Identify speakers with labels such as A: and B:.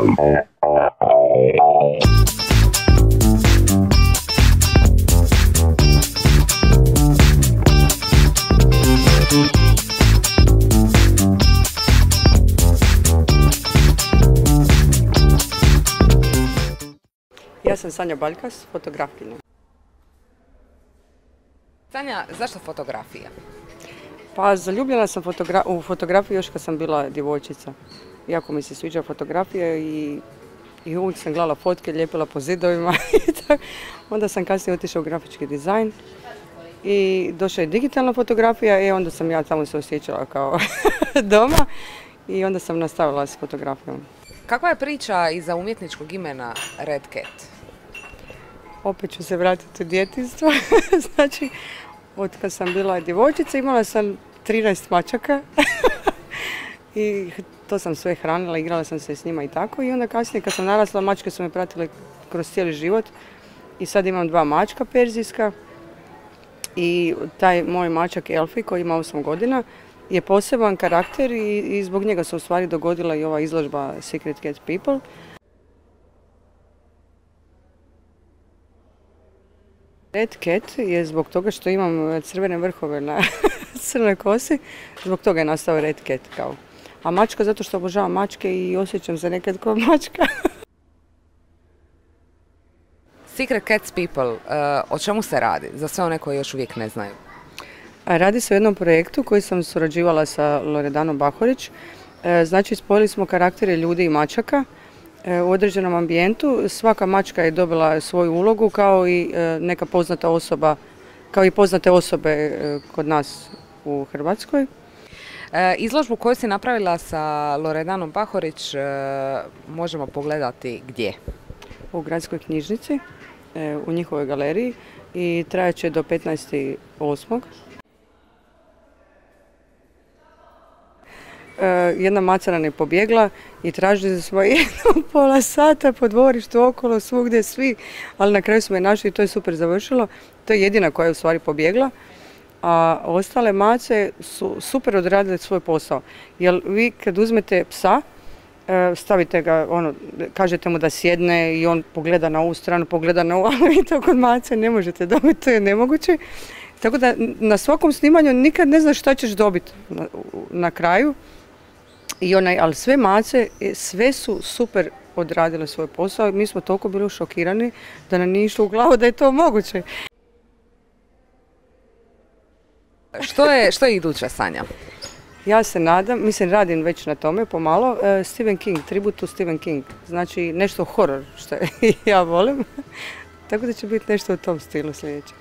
A: Ja sam Sanja Baljkas, fotografkinja.
B: Sanja, zašto fotografija?
A: Pa zaljubljena sam u fotografiju još kad sam bila djevojčica. Jako mi se sviđa fotografija i uvijek sam gledala fotke, lijepila po zidovima i tako. Onda sam kasnije otišla u grafički dizajn i došla je digitalna fotografija i onda sam ja tamo se osjećala kao doma i onda sam nastavila s fotografijom.
B: Kakva je priča iza umjetničkog imena Red Cat?
A: Opet ću se vratiti u djetinjstvo. Znači, od kad sam bila djevojčica imala sam 13 mačaka i to sam sve hranila, igrala sam se s njima i tako. I onda kasnije kad sam narasla, mačke su me pratile kroz cijeli život i sad imam 2 mačka perzijska i taj moj mačak Elfi koji ima 8 godina je poseban karakter i zbog njega se u stvari dogodila i ova izložba Secret Cat People. Red Cat je zbog toga što imam crvene vrhove na crnoj kosi, zbog toga je nastao Red Cat kao. A mačka zato što obožavam mačke i osjećam se nekad kao mačka.
B: Secret Cats People, o čemu se radi? Za sve one koji još uvijek ne znaju.
A: Radi se o jednom projektu koji sam surađivala sa Loredanom Bahorić. Znači, spojili smo karaktere ljudi i mačaka u određenom ambijentu. Svaka mačka je dobila svoju ulogu kao i neka poznata osoba, kao i poznate osobe kod nas u Hrvatskoj.
B: Izložbu koju si napravila sa Loredanom Bahorić možemo pogledati gdje?
A: U gradskoj knjižnici, u njihovoj galeriji i trajaće do 15.8. Jedna maca nam je pobjegla i tražili smo jedno pola sata po dvorištu okolo, svugdje svi, ali na kraju smo je našli i to je super završilo. To je jedina koja je u stvari pobjegla, a ostale mace su super odradile svoj posao. Jer vi kad uzmete psa, stavite ga, kažete mu da sjedne i on pogleda na ovu stranu, pogleda na ovu, ali to kod mace ne možete dobiti, to je nemoguće. Tako da na svakom snimanju nikad ne znaš šta ćeš dobiti na kraju. Ali sve mace, sve su super odradile svoj posao. Mi smo toliko bili šokirani da nam nije išlo u glavu da je to moguće.
B: Što je iduća, Sanja?
A: Ja se nadam, mislim radim već na tome pomalo, Stephen King, tribut to Stephen King. Znači nešto horor što ja volim. Tako da će biti nešto u tom stilu sljedeće.